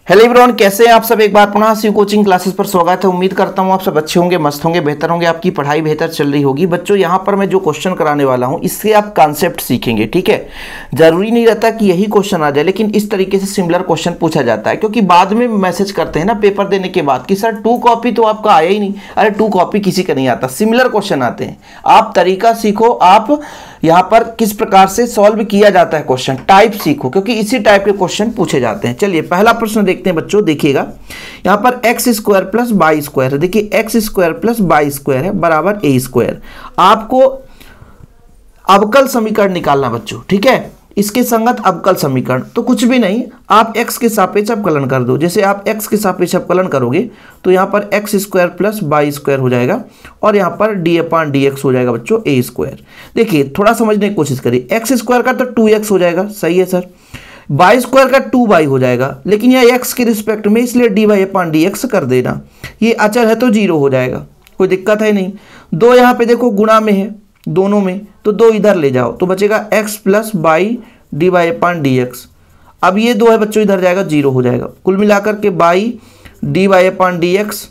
Hello everyone, कैसे हैं आप सब। एक बार पुनः शिव कोचिंग क्लासेस पर स्वागत है। उम्मीद करता हूं आप सब अच्छे होंगे, मस्त होंगे, बेहतर होंगे, आपकी पढ़ाई बेहतर चल रही होगी। बच्चों यहाँ पर मैं जो क्वेश्चन कराने वाला हूं इससे आप कॉन्सेप्ट सीखेंगे, ठीक है। जरूरी नहीं रहता कि यही क्वेश्चन आ जाए, लेकिन इस तरीके से सिमिलर क्वेश्चन पूछा जाता है, क्योंकि बाद में मैसेज करते हैं ना पेपर देने के बाद कि सर 2 कॉपी तो आपका आया ही नहीं। अरे 2 कॉपी किसी का नहीं आता, सिमिलर क्वेश्चन आते हैं। आप तरीका सीखो, आप यहाँ पर किस प्रकार से सॉल्व किया जाता है क्वेश्चन, टाइप सीखो, क्योंकि इसी टाइप के क्वेश्चन पूछे जाते हैं। चलिए पहला प्रश्न देखते हैं बच्चों, देखिएगा यहाँ पर x square plus y square है। देखिए x square plus y square है बराबर ए स्क्वायर। आपको अवकल समीकरण निकालना बच्चों, ठीक है। इसके संगत अवकल समीकरण तो कुछ भी नहीं, आप x के सापेक्ष अवकलन कर दो। जैसे आप x के सापेक्ष अवकलन करोगे तो यहाँ पर x square plus y square हो जाएगा और यहाँ पर डी अपान डी एक्स हो जाएगा बच्चों ए स्क्वायर। देखिए थोड़ा समझने की कोशिश करिए, एक्स स्क्वायर का तो 2x हो जाएगा, सही है सर। वाई स्क्वायर का 2y हो जाएगा, लेकिन यह x के रिस्पेक्ट में, इसलिए D y upon d x कर देना। ये अचर है तो 0 हो जाएगा, कोई दिक्कत है नहीं। 2 यहाँ पे देखो गुणा में है दोनों में, तो 2 इधर ले जाओ तो बचेगा x plus y d y upon d x. अब ये 2 है बच्चों, इधर जाएगा 0 हो जाएगा। कुल मिलाकर के Y d y upon d x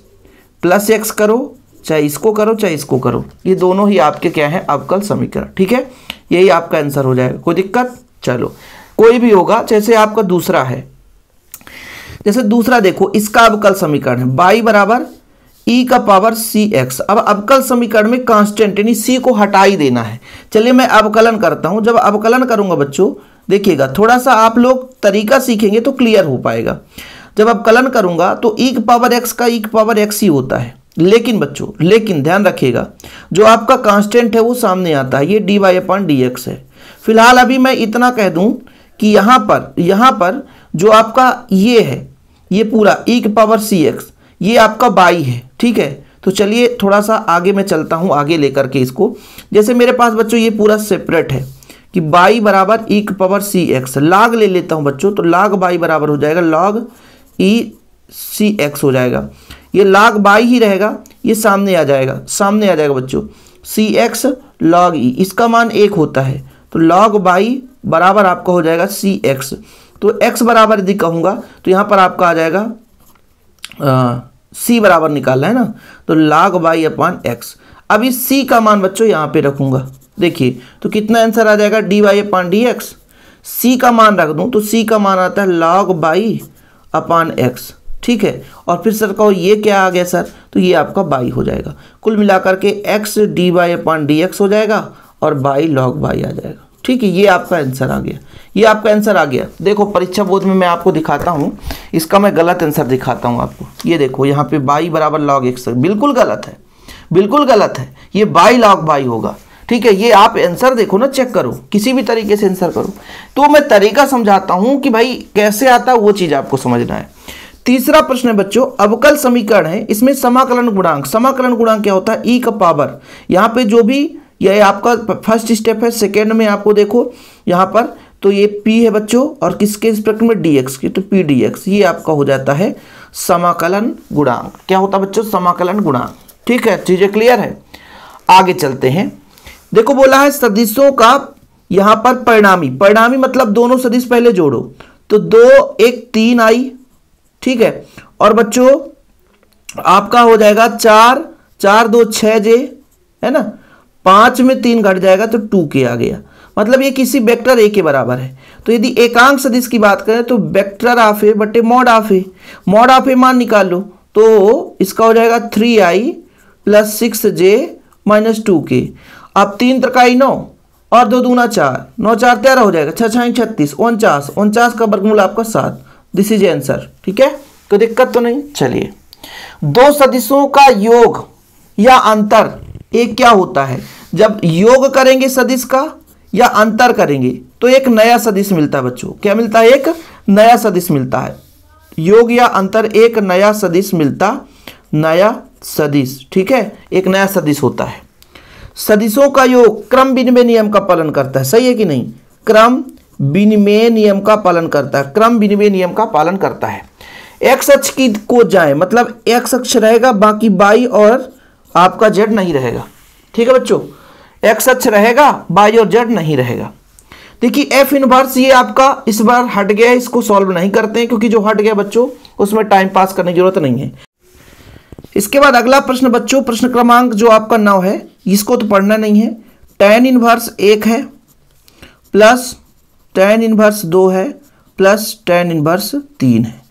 plus x करो, चाहे इसको करो चाहे इसको करो, ये दोनों ही आपके क्या है अवकल समीकरण, ठीक है। यही आपका आंसर हो जाएगा, कोई दिक्कत। चलो कोई भी होगा, जैसे आपका दूसरा है, जैसे दूसरा देखो इसका अवकल समीकरण है y बराबर ई का पावर सी एक्स। अब अवकल समीकरण में कांस्टेंट यानी सी को हटा ही देना है। चलिए मैं अवकलन करता हूं। जब अवकलन करूंगा बच्चों देखिएगा, थोड़ा सा आप लोग तरीका सीखेंगे तो क्लियर हो पाएगा। जब अवकलन करूंगा तो ई की पावर एक्स का ई की पावर एक्स ही होता है, लेकिन बच्चों लेकिन ध्यान रखिएगा जो आपका कांस्टेंट है वो सामने आता है, ये D y upon d x है। फिलहाल अभी मैं इतना कह दूं कि यहाँ पर जो आपका ये है, ये पूरा ई की पावर सी एक्स, ये आपका बाई है, ठीक है। तो चलिए थोड़ा सा आगे मैं चलता हूँ, आगे लेकर के इसको। जैसे मेरे पास बच्चों ये पूरा सेपरेट है कि बाई बराबर ई की पावर सी एक्स, लाग ले लेता हूँ बच्चों, तो लाग बाई बराबर हो जाएगा लॉग ई सी एक्स हो जाएगा। ये लाग बाई ही रहेगा, ये सामने आ जाएगा बच्चों, सी एक्स लॉग ई, इसका मान 1 होता है, तो लॉग बाई बराबर आपका हो जाएगा सी एक्स। तो x बराबर यदि कहूँगा तो यहाँ पर आपका आ जाएगा c बराबर निकालना है ना, तो log बाई अपान एक्स। अब इस c का मान बच्चों यहाँ पे रखूँगा, देखिए तो कितना आंसर आ जाएगा D y upon d x. c का मान रख दूँ तो c का मान आता है log बाई अपान एक्स, ठीक है। और फिर सर कहो ये क्या आ गया सर, तो ये आपका बाई हो जाएगा। कुल मिलाकर के x D y upon d x हो जाएगा और बाई log बाई आ जाएगा, ठीक है। ये आपका आंसर आ गया, ये आपका आंसर आ गया। देखो परीक्षा बोर्ड में मैं आपको दिखाता हूँ, इसका मैं गलत आंसर दिखाता हूँ आपको। ये देखो यहाँ पे बाई बराबर लॉग एक्स, बिल्कुल गलत है, बिल्कुल गलत है। ये बाई लॉग बाई होगा, ठीक है। ये आप आंसर देखो ना, चेक करो, किसी भी तरीके से आंसर करो। तो मैं तरीका समझाता हूँ कि भाई कैसे आता है, वो चीज़ आपको समझना है। तीसरा प्रश्न है बच्चों, अवकल समीकरण है, इसमें समाकलन गुणांक। समाकलन गुणांक क्या होता है, ई का पावर। यहाँ पे जो भी यह आपका फर्स्ट स्टेप है, सेकेंड में आपको देखो यहाँ पर तो ये p है बच्चों, और किसके रिस्पेक्ट में dx की, तो p dx, ये आपका हो जाता है समाकलन गुणांक। क्या होता है बच्चों, समाकलन गुणांक, ठीक है। चीजें क्लियर है, आगे चलते हैं। देखो बोला है सदिशों का यहाँ पर परिणामी मतलब दोनों सदिश पहले जोड़ो, तो 2 1 3 आई, ठीक है। और बच्चों आपका हो जाएगा 4 4 2 6 जे, है ना। 5 में 3 घट जाएगा तो 2k आ गया, मतलब ये किसी वेक्टर a के बराबर है। तो यदि एकांक सदिश की बात करें तो वेक्टर ऑफ ए बटे mod of a, mod of a मान निकाल लो तो इसका हो जाएगा 3i plus 6j minus 2k। अब 3 त्रिकाई 9 और 2 दूना 4, 9 4 13 हो जाएगा, 6 6 36, 49 का वर्गमूल आपका 7। दिस इज आंसर, ठीक है, कोई दिक्कत तो नहीं। चलिए, 2 सदिशों का योग या अंतर एक क्या होता है, जब योग करेंगे सदिश का या अंतर करेंगे तो एक नया सदिश मिलता है बच्चों। क्या मिलता है, एक नया सदिश मिलता है। योग या अंतर एक नया सदिश मिलता, नया सदिश, ठीक है, एक नया सदिश होता है। सदिशों का योग क्रम विनिमय नियम का पालन करता है, सही है कि नहीं, क्रम विनिमय नियम का पालन करता है, क्रम विनिमय नियम का पालन करता है। एक्स अक्ष की को जाए, मतलब एक्स अक्ष रहेगा, बाकी बाई और आपका जेड नहीं रहेगा, ठीक है बच्चों। एक्स अक्ष रहेगा, बाई और जेड नहीं रहेगा। देखिए एफ इनवर्स ये आपका इस बार हट गया है, इसको सॉल्व नहीं करते हैं क्योंकि जो हट गया बच्चों उसमें टाइम पास करने की जरूरत नहीं है। इसके बाद अगला प्रश्न बच्चों, प्रश्न क्रमांक जो आपका 9 है, इसको तो पढ़ना नहीं है। tan इनवर्स 1 है प्लस tan इनवर्स 2 है प्लस tan इनवर्स 3 है।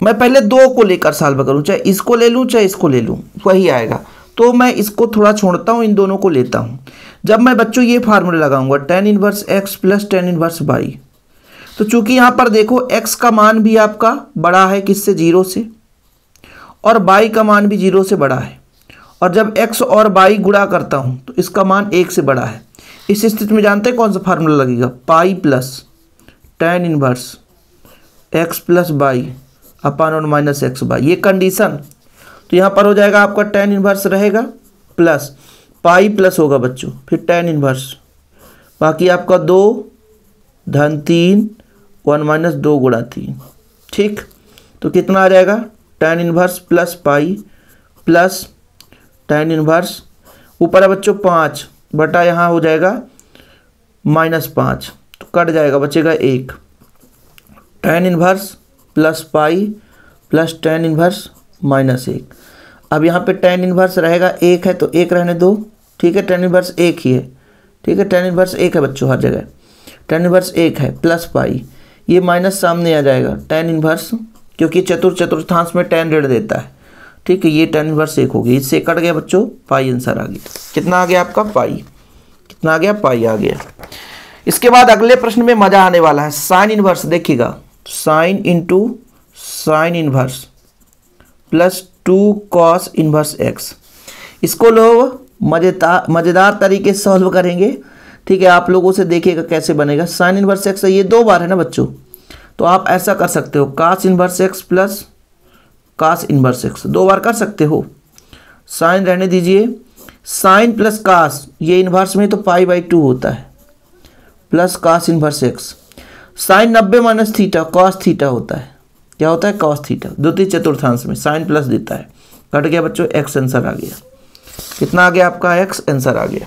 मैं पहले 2 को लेकर सॉल्व करूं, चाहे इसको ले लूं चाहे इसको ले लूं वही आएगा, तो मैं इसको थोड़ा छोड़ता हूं, इन दोनों को लेता हूं। जब मैं बच्चों ये फार्मूला लगाऊंगा tan inverse x plus tan inverse y, तो चूंकि यहां पर देखो x का मान भी आपका बड़ा है किससे, 0 से, और y का मान भी 0 से बड़ा है, और जब x और y गुणा करता हूं तो इसका मान 1 से बड़ा है। इस स्थिति में जानते हैं कौन सा फार्मूला लगेगा, pi plus tan inverse x plus y अपान और माइनस एक्स बाई, ये कंडीशन। तो यहाँ पर हो जाएगा आपका tan इनवर्स रहेगा प्लस पाई प्लस होगा बच्चों फिर tan इनवर्स, बाकी आपका 2 धन 3 1 माइनस 2 गुणा 3, ठीक। तो कितना आ जाएगा tan inverse plus pi plus tan inverse, ऊपर है बच्चों 5 बटा यहाँ हो जाएगा -5, तो कट जाएगा बचेगा 1, tan inverse plus pi plus tan inverse -1। अब यहाँ पे tan इनवर्स रहेगा 1 है तो 1 रहने दो, ठीक है, tan इनवर्स 1 ही है, ठीक है, tan इनवर्स 1 है बच्चों हर जगह, tan इनवर्स 1 है प्लस पाई, ये माइनस सामने आ जाएगा tan इनवर्स, क्योंकि चतुर्थांश में tan ऋण देता है, ठीक है, ये tan इनवर्स 1 हो गया, इससे कट गया बच्चों, पाई आंसर आ गया। कितना आ गया आपका, पाई। कितना आ गया, पाई आ गया। इसके बाद अगले प्रश्न में मजा आने वाला है, साइन इनवर्स। देखिएगा sine into sine inverse plus 2 cos inverse x, इसको लोग मज़ेदार तरीके से सॉल्व करेंगे, ठीक है, आप लोगों से देखिएगा कैसे बनेगा। साइन इनवर्स एक्स ये 2 बार है ना बच्चों, तो आप ऐसा कर सकते हो cos inverse x plus cos inverse x, 2 बार कर सकते हो। साइन रहने दीजिए, साइन प्लस कास ये इनवर्स में तो π/2 होता है, plus cos inverse x, sine 90 minus theta cos theta होता है, क्या होता है, कॉस थीटा, द्वितीय चतुर्थांश में साइन प्लस देता है, कट गया बच्चों, एक्स आंसर आ गया। कितना आ गया आपका, एक्स आंसर आ गया।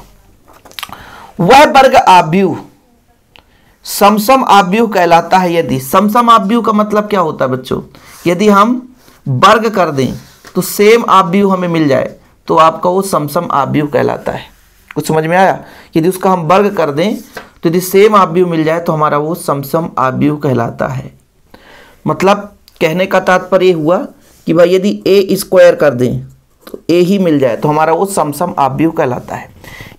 वह वर्ग आव्यूह समसम आव्यूह कहलाता है यदि, समसम आव्यूह का मतलब क्या होता है बच्चों, यदि हम वर्ग कर दें तो सेम आव्यूह हमें मिल जाए तो आपका वो समसम आव्यूह कहलाता है। कुछ समझ में आया, यदि उसका हम वर्ग कर दें तो यदि सेम आव्यूह मिल जाए तो हमारा वो समसम आव्यूह कहलाता है। मतलब कहने का तात्पर्य हुआ कि भाई यदि ए स्क्वायर कर दें तो ए ही मिल जाए तो हमारा वो समसम आव्यूह कहलाता है।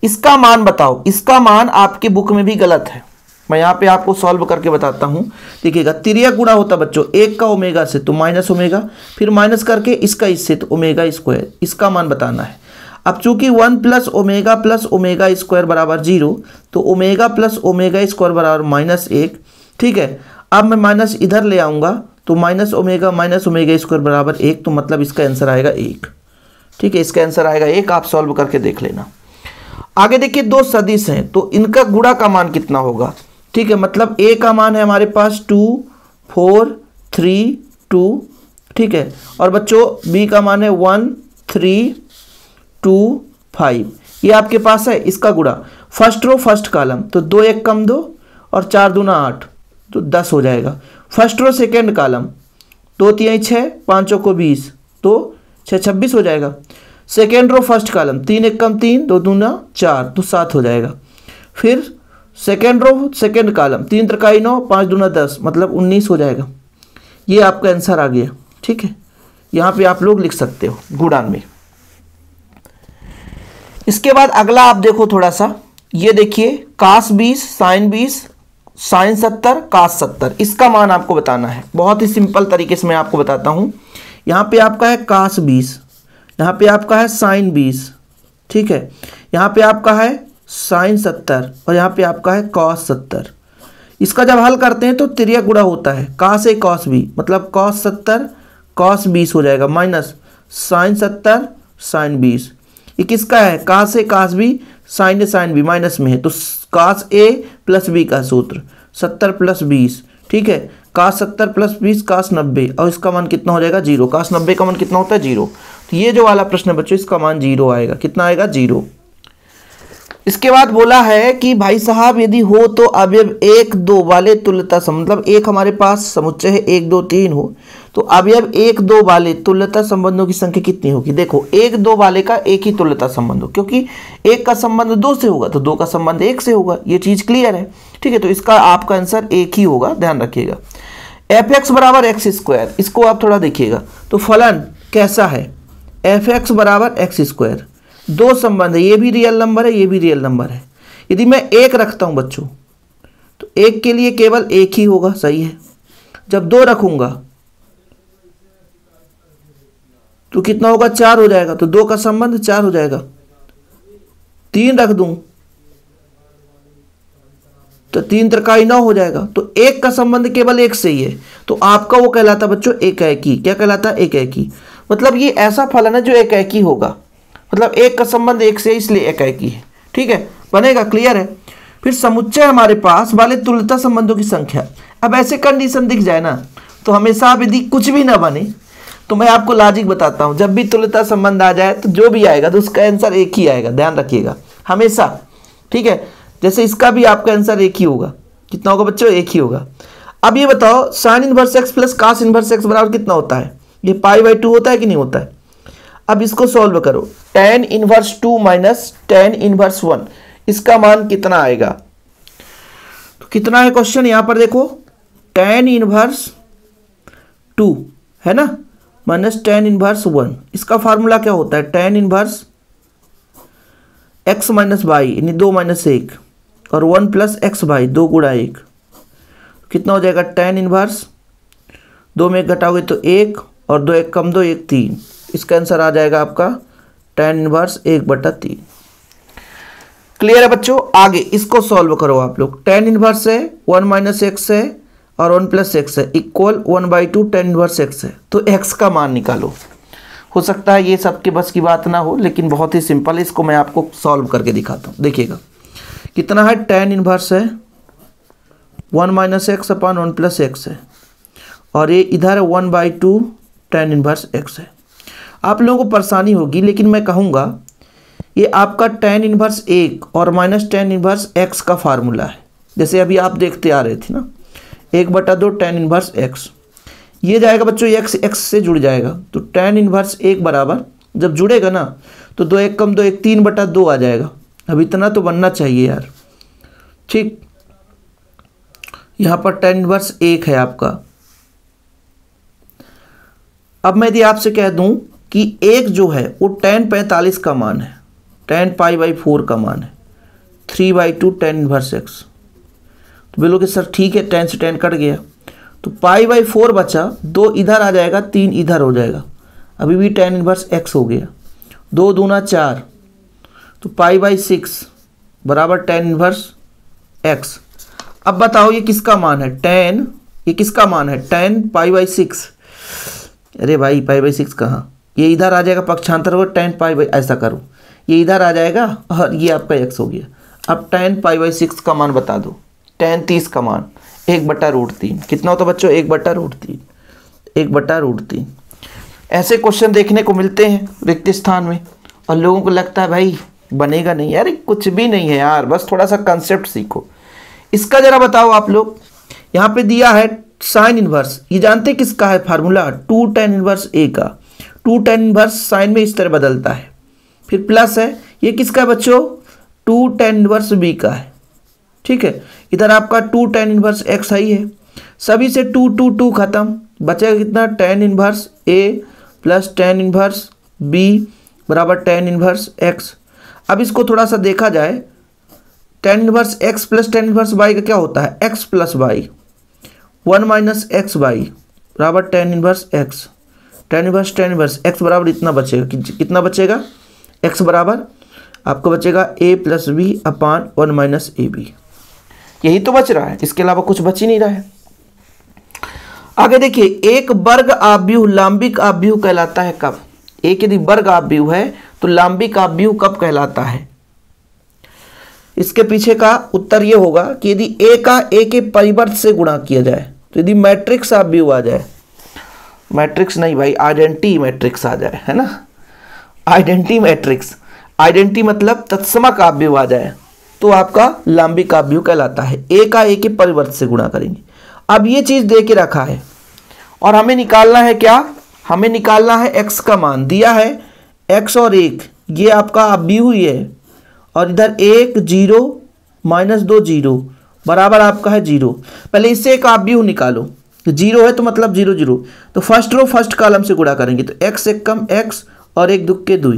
इसका मान बताओ, इसका मान आपके बुक में भी गलत है, मैं यहाँ पे आपको सॉल्व करके बताता हूँ। देखिएगा तिर्यक गुणा होता बच्चों 1 का ओमेगा से तो माइनस ओमेगा, फिर माइनस करके इसका इससे तो ओमेगा स्क्वायर, इसका मान बताना है। अब चूंकि 1 प्लस ओमेगा स्क्वायर बराबर 0, तो ओमेगा प्लस ओमेगा स्क्वायर बराबर -1, ठीक है। अब मैं माइनस इधर ले आऊँगा तो माइनस ओमेगा स्क्वायर बराबर 1, तो मतलब इसका आंसर आएगा 1, ठीक है, इसका आंसर आएगा 1। आप सॉल्व करके देख लेना। आगे देखिए 2 सदिश हैं तो इनका गुणा का मान कितना होगा, ठीक है, मतलब a का मान है हमारे पास 2 4 3 2, ठीक है, और बच्चों b का मान है 1 3 2 5, ये आपके पास है। इसका गुणा फर्स्ट रो फर्स्ट कॉलम तो 2 1 कम 2 और 4 दूना 8 तो 10 हो जाएगा। फर्स्ट रो सेकेंड कॉलम 2 3 6 5 को 20 तो 6 26 हो जाएगा। सेकेंड रो फर्स्ट कॉलम 3 1 कम 3 2 दूना 4 तो 7 हो जाएगा। फिर सेकेंड रो सेकेंड कॉलम 3 3 9 5 दूना 10 मतलब 19 हो जाएगा। ये आपका आंसर आ गया, ठीक है, यहाँ पे आप लोग लिख सकते हो गुणान में। इसके बाद अगला आप देखो थोड़ा सा, ये देखिए कास 20 साइन 20 साइन 70 कास 70, इसका मान आपको बताना है। बहुत ही सिंपल तरीके से मैं आपको बताता हूँ। यहाँ पे आपका है कास 20, यहाँ पे आपका है साइन 20, ठीक है, यहाँ पे आपका है साइन 70 और यहाँ पे आपका है कॉस 70। इसका जब हल करते हैं तो तिर्यक गुणा होता है, कास ए कॉस बी मतलब कॉस 70 कॉस 20 हो जाएगा माइनस साइन 70 साइन 20। ये किसका है, कास ए कास बी साइन ए साइन बी माइनस में है तो कास ए प्लस बी का सूत्र 70 प्लस 20, ठीक है, कास 70 प्लस 20 कास 90 और इसका मान कितना हो जाएगा 0। कास 90 का मान कितना होता है 0, तो ये जो वाला प्रश्न है बच्चों इसका मान 0 आएगा। कितना आएगा 0। इसके बाद बोला है कि भाई साहब यदि हो तो अवयव 1 2 वाले तुल्यता संबंध, मतलब एक हमारे पास समुच्चय है 1 2 3 हो, तो अवयव 1 2 वाले तुल्यता संबंधों की संख्या कितनी होगी। देखो 1 2 वाले का एक ही तुल्यता संबंध हो, क्योंकि 1 का संबंध 2 से होगा तो 2 का संबंध 1 से होगा, ये चीज क्लियर है। ठीक है, तो इसका आपका आंसर 1 ही होगा, ध्यान रखिएगा। एफ एक्स बराबर एक्स स्क्वायर, इसको आप थोड़ा देखिएगा तो फलन कैसा है, एफ एक्स बराबर एक्स स्क्वायर, दो संबंध है, ये भी रियल नंबर है, ये भी रियल नंबर है। यदि मैं 1 रखता हूं बच्चों तो 1 के लिए केवल 1 ही होगा, सही है। जब 2 रखूंगा तो कितना होगा, 4 हो जाएगा, तो 2 का संबंध 4 हो जाएगा। 3 रख दूं तो 3 त्रिकाई 9 हो जाएगा, तो 1 का संबंध केवल 1 से ही है, तो आपका वो कहलाता बच्चों एकाएकी। क्या कहलाता है, एकाएकी। मतलब ये ऐसा फलन है जो एकाएकी होगा, मतलब 1 का संबंध 1 से, इसलिए एकाएकी है। ठीक है, बनेगा, क्लियर है। फिर समुच्चय हमारे पास वाले तुल्यता संबंधों की संख्या। अब ऐसे कंडीशन दिख जाए ना तो हमेशा यदि कुछ भी ना बने तो मैं आपको लॉजिक बताता हूं, जब भी तुल्यता संबंध आ जाए तो जो भी आएगा तो उसका आंसर एक ही आएगा, ध्यान रखिएगा हमेशा। ठीक है, जैसे इसका भी आपका आंसर एक ही होगा, कितना होगा बच्चों, एक ही होगा। अब ये बताओ sine inverse x plus cos inverse x बराबर कितना होता है, ये पाई/2 होता है कि नहीं होता है। अब इसको सॉल्व करो, tan inverse 2 minus tan inverse 1, इसका मान कितना आएगा। तो कितना है क्वेश्चन, यहां पर देखो tan इनवर्स 2 है ना माइनस tan इनवर्स 1, इसका फार्मूला क्या होता है, tan inverse x minus y यानी 2 माइनस 1 और 1 प्लस एक्स बाई 2 गुणा 1, कितना हो जाएगा tan इनवर्स, 2 में 1 घटाओगे तो 1 और 2 1 कम 2 1 3, इसका आंसर आ जाएगा आपका tan इनवर्स 1/3। क्लियर है बच्चों। आगे इसको सॉल्व करो आप लोग, tan इनवर्स है 1 माइनस एक्स है और 1 प्लस एक्स है इक्वल 1/2 tan इनवर्स एक्स है, तो x का मान निकालो। हो सकता है ये सबके बस की बात ना हो, लेकिन बहुत ही सिंपल है, इसको मैं आपको सॉल्व करके दिखाता हूँ। देखिएगा कितना है, tan इनवर्स है 1 minus x upon 1 plus x है, और ये इधर 1/2 tan इनवर्स एक्स है। आप लोगों को परेशानी होगी, लेकिन मैं कहूँगा ये आपका tan इनवर्स 1 और माइनस tan इनवर्स x का फार्मूला है, जैसे अभी आप देखते आ रहे थे ना, 1/2 tan इनवर्स x, ये जाएगा बच्चों x से जुड़ जाएगा, तो tan इनवर्स 1 बराबर जब जुड़ेगा ना तो 2 1 कम 2 1 3/2 आ जाएगा। अब इतना तो बनना चाहिए यार। ठीक, यहाँ पर tan इनवर्स 1 है आपका। अब मैं यदि आपसे कह दूं कि 1 जो है वो tan 45 का मान है, tan π/4 का मान है, 3/2 tan इनवर्स x, तो बोलोगे सर ठीक है tan से tan कट गया, तो π/4 बचा, 2 इधर आ जाएगा 3 इधर हो जाएगा, अभी भी tan इनवर्स x हो गया, 2 दूना 4, तो π/6 बराबर tan इनवर्स x। अब बताओ ये किसका मान है, tan, ये किसका मान है tan π/6, अरे भाई π/6 कहाँ, ये इधर आ जाएगा पक्षांतर हो tan π, ऐसा करो ये इधर आ जाएगा और ये आपका x हो गया। अब tan π/6 का मान बता दो, tan 30 का मान 1/√3 कितना होता है बच्चों, 1/√3, 1/√3। ऐसे क्वेश्चन देखने को मिलते हैं रिक्त स्थान में, और लोगों को लगता है भाई बनेगा नहीं, यार कुछ भी नहीं है यार, बस थोड़ा सा कंसेप्ट सीखो। इसका जरा बताओ आप लोग, यहाँ पे दिया है साइन इनवर्स, ये जानते किसका है फार्मूला, 2 tan इनवर्स a का, 2 tan इनवर्स साइन में इस तरह बदलता है, फिर प्लस है, ये किसका है बच्चों, 2 tan इनवर्स b का है। ठीक है, इधर आपका 2 tan इनवर्स x ही है, सभी से 2 2 2 खत्म, बचेगा कितना tan inverse a plus tan inverse b बराबर tan इनवर्स x। अब इसको थोड़ा सा देखा जाए, tan inverse x plus tan inverse y का क्या होता है, x plus y, 1 minus x by बराबर tan inverse x, tan inverse x बराबर इतना बचेगा, कितना बचेगा, x बराबर आपको बचेगा a plus b upon 1 minus a b, यही तो बच रहा है, इसके अलावा कुछ बच ही नहीं रहा है। आगे देखिए, एक वर्ग आव्यूह लांबिक आव्यूह कहलाता है कब, एक यदि वर्ग आव्यूह है तो लांबिक आव्यूह कब कहलाता है। इसके पीछे का उत्तर ये होगा कि यदि a का a के परिवर्त से गुणा किया जाए, तो यदि मैट्रिक्स आव्यूह आ जाए, मैट्रिक्स नहीं भाई आइडेंटिटी मैट्रिक्स आ जाए, है ना, आइडेंटिटी मैट्रिक्स आइडेंटिटी मतलब तत्सम काव्य आ जाए तो आपका लांबी काव्य कहलाता है। ए का ए के परिवर्त से गुणा करेंगे। अब ये चीज दे के रखा है और हमें निकालना है क्या, हमें निकालना है x का मान दिया है, x और 1 ये आपका अव्यय हुई है और इधर 1 0 -2 0 बराबर आपका है 0। पहले इससे एक अव्यय निकालो, तो 0 है तो मतलब 0 0, तो फर्स्ट रो फर्स्ट कॉलम से गुणा करेंगे तो x एक कम x और 1 दुक्के 2,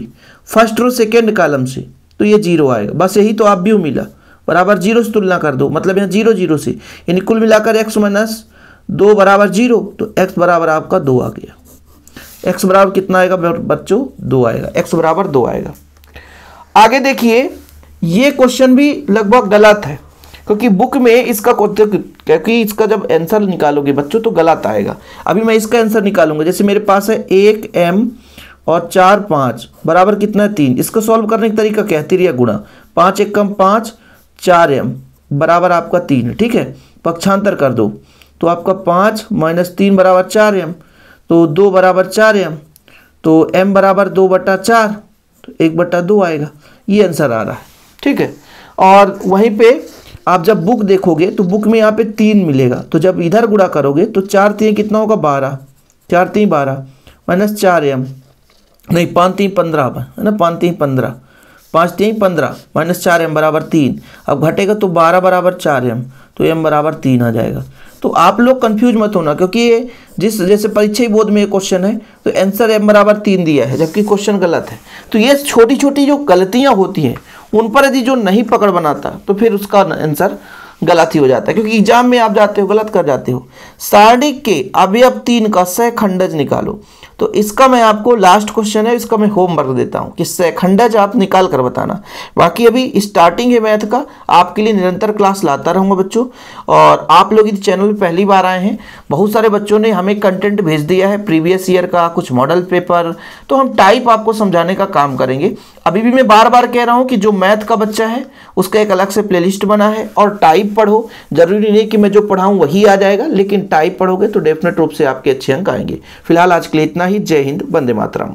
फर्स्ट रो सेकेंड कॉलम से तो ये 0 आएगा। बस यही तो अव्यय मिला, बराबर 0 से तुलना कर दो, मतलब यहाँ 0 0 से, यानी कुल मिलाकर x - 2 बराबर 0, तो x बराबर आपका 2 आ गया। x बराबर कितना आएगा बच्चों, 2 आएगा, x बराबर 2 आएगा। आगे देखिए, ये क्वेश्चन भी लगभग गलत है क्योंकि बुक में इसका क्योंकि इसका जब आंसर निकालोगे बच्चों तो गलत आएगा। अभी मैं इसका आंसर निकालूंगा, जैसे मेरे पास है 1 m और 4 5 बराबर कितना है 3। इसको सॉल्व करने का तरीका क्या है, तिरिया गुणा, 5 एक कम 5 4 m बराबर आपका 3, ठीक है। पक्षांतर कर दो तो आपका 5 - 3 बराबर 4 m, तो 2 बराबर 4 m, तो m बराबर 2/4, तो 1/2 आएगा। ये आंसर आ रहा है, ठीक है। और वहीं पे आप जब बुक देखोगे तो बुक में यहाँ पे 3 मिलेगा, तो जब इधर गुणा करोगे तो 4 3 कितना होगा 12, 4 3 12 -4 m, नहीं 5 3 15 है ना, 5 3 15, 5 3 15 -4 m बराबर 3। अब घटेगा तो 12 बराबर 4 m, तो m बराबर 3 आ जाएगा। तो आप लोग कंफ्यूज मत होना क्योंकि ये जैसे परीक्षा बोर्ड में क्वेश्चन है तो आंसर m बराबर 3 दिया है जबकि क्वेश्चन गलत है। तो ये छोटी छोटी जो गलतियां होती हैं उन पर यदि जो नहीं पकड़ बनाता तो फिर उसका आंसर गलत ही हो जाता है, क्योंकि एग्जाम में आप जाते हो गलत कर जाते हो। सारणी के अवयव 3 का सहखंडज निकालो, तो इसका मैं आपको लास्ट क्वेश्चन है, इसका मैं होमवर्क देता हूं कि सहखंडज आप निकाल कर बताना। बाकी अभी स्टार्टिंग है मैथ का, आपके लिए निरंतर क्लास लाता रहूंगा बच्चों। और आप लोग इस चैनल पर पहली बार आए हैं, बहुत सारे बच्चों ने हमें कंटेंट भेज दिया है प्रीवियस ईयर का, कुछ मॉडल पेपर, तो हम टाइप आपको समझाने का काम करेंगे। अभी भी मैं बार बार कह रहा हूं कि जो मैथ का बच्चा है उसका एक अलग से प्लेलिस्ट बना है और टाइप पढ़ो। जरूरी नहीं कि मैं जो पढ़ाऊं वही आ जाएगा, लेकिन टाइप पढ़ोगे तो डेफिनेट रूप से आपके अच्छे अंक आएंगे। फिलहाल आज के लिए इतना ही। जय हिंद, वंदे मातरम।